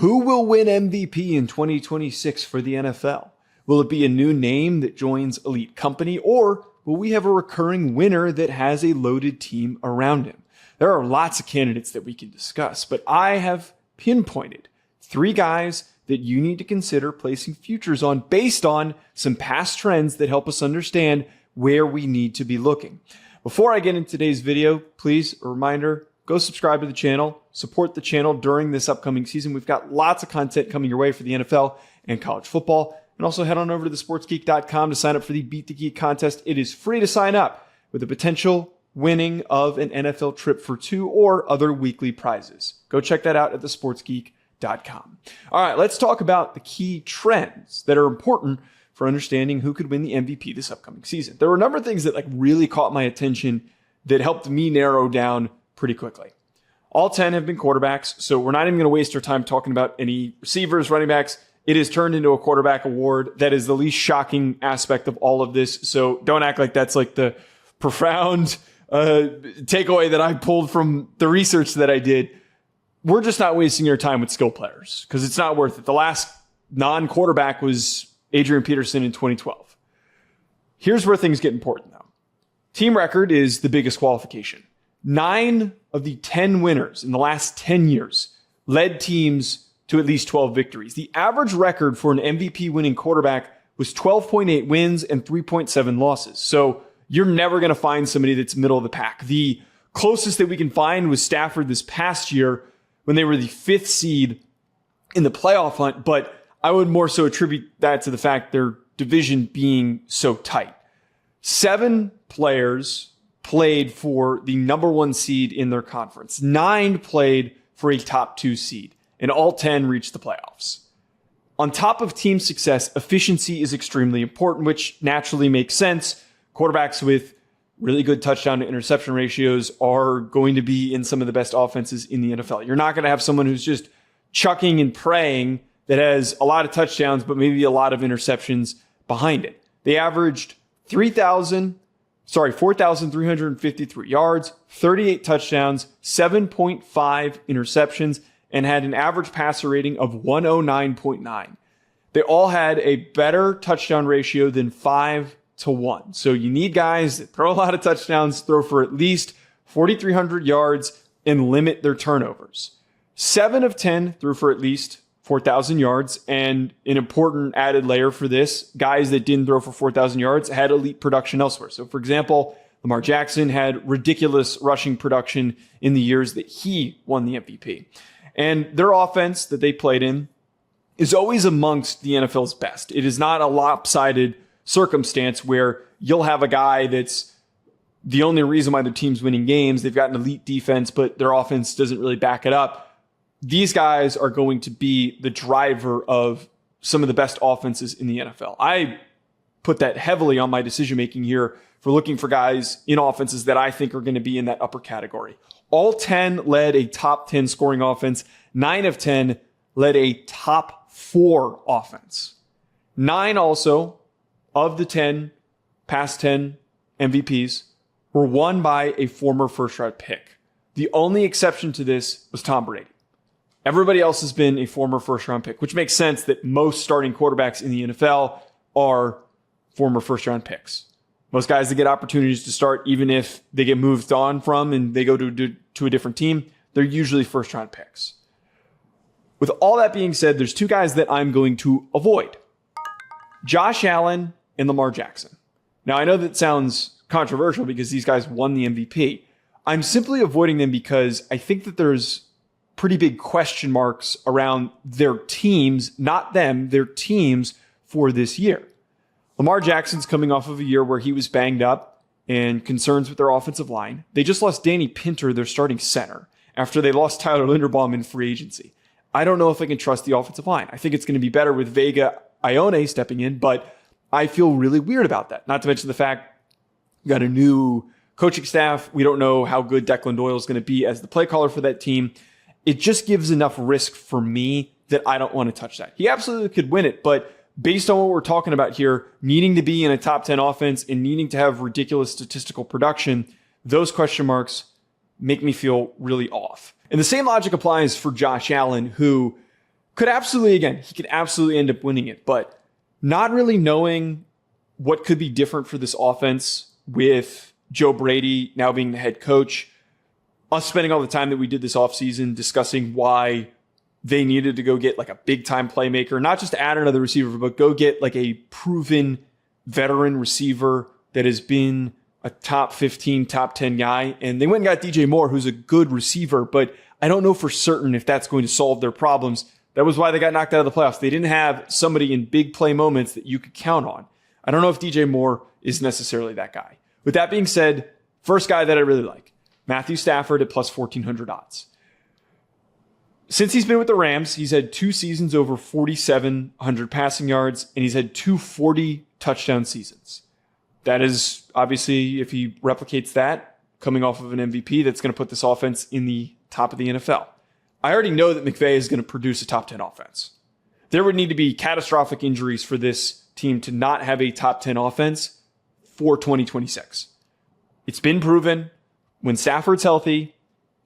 Who will win MVP in 2026 for the NFL? Will it be a new name that joins elite company, or will we have a recurring winner that has a loaded team around him? There are lots of candidates that we can discuss, but I have pinpointed 3 guys that you need to consider placing futures on based on some past trends that help us understand where we need to be looking. Before I get into today's video, please, a reminder, go subscribe to the channel, support the channel during this upcoming season. We've got lots of content coming your way for the NFL and college football. And also head on over to thesportsgeek.com to sign up for the Beat the Geek contest. It is free to sign up with the potential winning of an NFL trip for 2 or other weekly prizes. Go check that out at thesportsgeek.com. All right, let's talk about the key trends that are important for understanding who could win the MVP this upcoming season. There were a number of things that really caught my attention that helped me narrow down pretty quickly. All 10 have been quarterbacks, so we're not even going to waste our time talking about any receivers, running backs. It has turned into a quarterback award. That is the least shocking aspect of all of this, so don't act like that's like the profound takeaway that I pulled from the research that I did. We're just not wasting your time with skill players because it's not worth it. The last non-quarterback was Adrian Peterson in 2012. Here's where things get important, though. Team record is the biggest qualification. 9 of the 10 winners in the last 10 years led teams to at least 12 victories. The average record for an MVP winning quarterback was 12.8 wins and 3.7 losses. So you're never going to find somebody that's middle of the pack. The closest that we can find was Stafford this past year when they were the 5th seed in the playoff hunt, but I would more so attribute that to the fact their division being so tight. 7 players played for the number 1 seed in their conference. 9 played for a top 2 seed, and all 10 reached the playoffs. On top of team success, efficiency is extremely important, which naturally makes sense. Quarterbacks with really good touchdown to interception ratios are going to be in some of the best offenses in the NFL. You're not going to have someone who's just chucking and praying that has a lot of touchdowns, but maybe a lot of interceptions behind it. They averaged 4,353 yards, 38 touchdowns, 7.5 interceptions, and had an average passer rating of 109.9. They all had a better touchdown ratio than 5-1. So you need guys that throw a lot of touchdowns, throw for at least 4,300 yards, and limit their turnovers. 7 of 10 threw for at least 4,000 yards, and an important added layer for this, guys that didn't throw for 4,000 yards had elite production elsewhere. So, for example, Lamar Jackson had ridiculous rushing production in the years that he won the MVP. And their offense that they played in is always amongst the NFL's best. It is not a lopsided circumstance where you'll have a guy that's the only reason why their team's winning games. They've got an elite defense, but their offense doesn't really back it up. These guys are going to be the driver of some of the best offenses in the NFL. I put that heavily on my decision-making here for looking for guys in offenses that I think are going to be in that upper category. All 10 led a top 10 scoring offense. 9 of 10 led a top 4 offense. 9 also of the past 10 MVPs were won by a former first-round pick. The only exception to this was Tom Brady. Everybody else has been a former first-round pick, which makes sense that most starting quarterbacks in the NFL are former first-round picks. Most guys that get opportunities to start, even if they get moved on from and they go to a different team, they're usually first-round picks. With all that being said, there's 2 guys that I'm going to avoid. Josh Allen and Lamar Jackson. Now, I know that sounds controversial because these guys won the MVP. I'm simply avoiding them because I think that there's pretty big question marks around their teams, not them, their teams for this year. Lamar Jackson's coming off of a year where he was banged up and concerns with their offensive line. They just lost Danny Pinter, their starting center, after they lost Tyler Linderbaum in free agency. I don't know if I can trust the offensive line. I think it's going to be better with Vega Ione stepping in, but I feel really weird about that. Not to mention the fact you got a new coaching staff. We don't know how good Declan Doyle is going to be as the play caller for that team. It just gives enough risk for me that I don't want to touch that. He absolutely could win it, but based on what we're talking about here, needing to be in a top 10 offense and needing to have ridiculous statistical production, those question marks make me feel really off. And the same logic applies for Josh Allen, who He could absolutely end up winning it, but not really knowing what could be different for this offense with Joe Brady now being the head coach, us spending all the time that we did this offseason discussing why they needed to go get like a big time playmaker, not just add another receiver, but go get like a proven veteran receiver that has been a top 15, top 10 guy. And they went and got DJ Moore, who's a good receiver, but I don't know for certain if that's going to solve their problems. That was why they got knocked out of the playoffs. They didn't have somebody in big play moments that you could count on. I don't know if DJ Moore is necessarily that guy. With that being said, first guy that I really like, Matthew Stafford at plus 1,400 odds. Since he's been with the Rams, he's had 2 seasons over 4,700 passing yards, and he's had 2 40 touchdown seasons. That is obviously, if he replicates that, coming off of an MVP, that's going to put this offense in the top of the NFL. I already know that McVay is going to produce a top 10 offense. There would need to be catastrophic injuries for this team to not have a top 10 offense for 2026. It's been proven when Stafford's healthy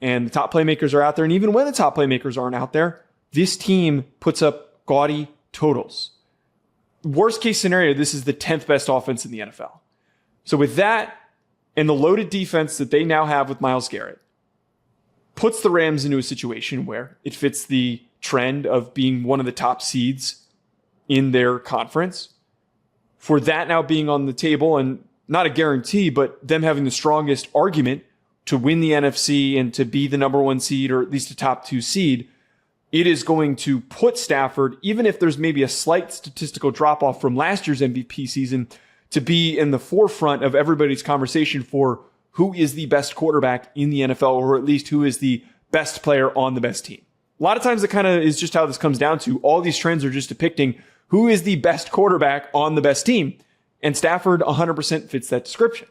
and the top playmakers are out there, and even when the top playmakers aren't out there, this team puts up gaudy totals. Worst case scenario, this is the 10th best offense in the NFL. So with that and the loaded defense that they now have with Myles Garrett, puts the Rams into a situation where it fits the trend of being one of the top seeds in their conference. For that now being on the table, and not a guarantee, but them having the strongest argument to win the NFC and to be the number 1 seed, or at least a top 2 seed, it is going to put Stafford, even if there's maybe a slight statistical drop-off from last year's MVP season, to be in the forefront of everybody's conversation for who is the best quarterback in the NFL, or at least who is the best player on the best team. A lot of times it kind of is just how this comes down to. All these trends are just depicting who is the best quarterback on the best team. And Stafford 100% fits that description.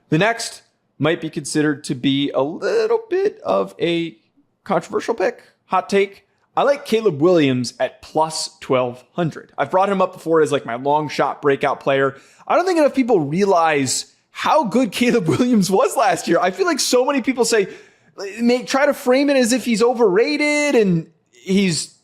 The next might be considered to be a little bit of a controversial pick, hot take. I like Caleb Williams at plus 1,200. I've brought him up before as like my long shot breakout player. I don't think enough people realize how good Caleb Williams was last year. I feel like so many people try to frame it as if he's overrated and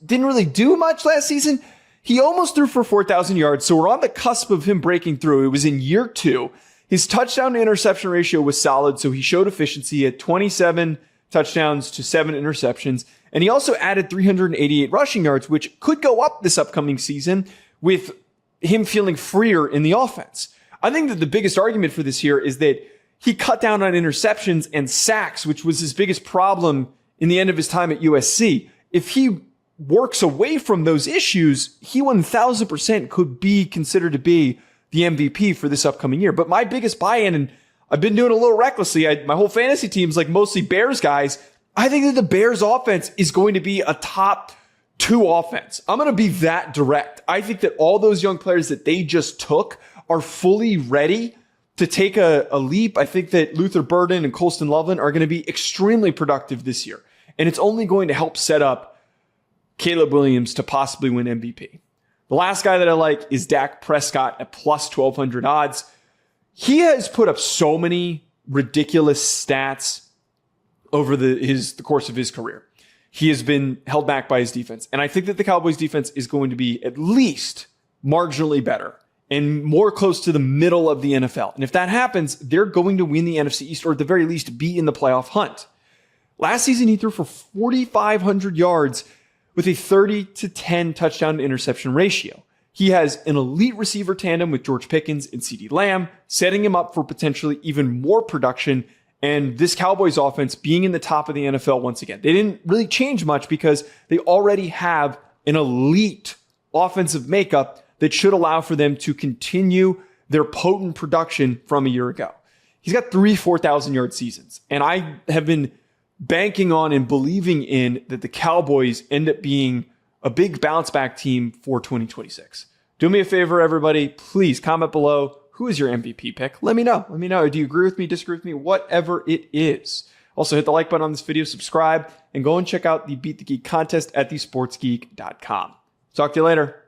didn't really do much last season. He almost threw for 4,000 yards, so we're on the cusp of him breaking through. It was in year 2. His touchdown to interception ratio was solid, so he showed efficiency at 27 touchdowns to 7 interceptions. And he also added 388 rushing yards, which could go up this upcoming season with him feeling freer in the offense. I think that the biggest argument for this year is that he cut down on interceptions and sacks, which was his biggest problem in the end of his time at USC. If he works away from those issues, he 1,000% could be considered to be the MVP for this upcoming year. But my biggest buy-in, and I've been doing a little recklessly, my whole fantasy team's like mostly Bears guys. I think that the Bears offense is going to be a top 2 offense. I'm going to be that direct. I think that all those young players that they just took are fully ready to take a leap. I think that Luther Burden and Colston Loveland are going to be extremely productive this year. And it's only going to help set up Caleb Williams to possibly win MVP. The last guy that I like is Dak Prescott at plus 1,200 odds. He has put up so many ridiculous stats over the course of his career. He has been held back by his defense. And I think that the Cowboys defense is going to be at least marginally better and more close to the middle of the NFL. And if that happens, they're going to win the NFC East, or at the very least be in the playoff hunt. Last season, he threw for 4,500 yards with a 30-10 touchdown to interception ratio. He has an elite receiver tandem with George Pickens and CeeDee Lamb, setting him up for potentially even more production. And this Cowboys offense being in the top of the NFL once again. They didn't really change much because they already have an elite offensive makeup that should allow for them to continue their potent production from a year ago. He's got 3 4,000-yard seasons. And I have been banking on and believing in that the Cowboys end up being a big bounce back team for 2026. Do me a favor, everybody. Please comment below. Who is your MVP pick? Let me know. Do you agree with me, disagree with me? Whatever it is. Also, hit the like button on this video, subscribe, and go and check out the Beat the Geek contest at thesportsgeek.com. Talk to you later.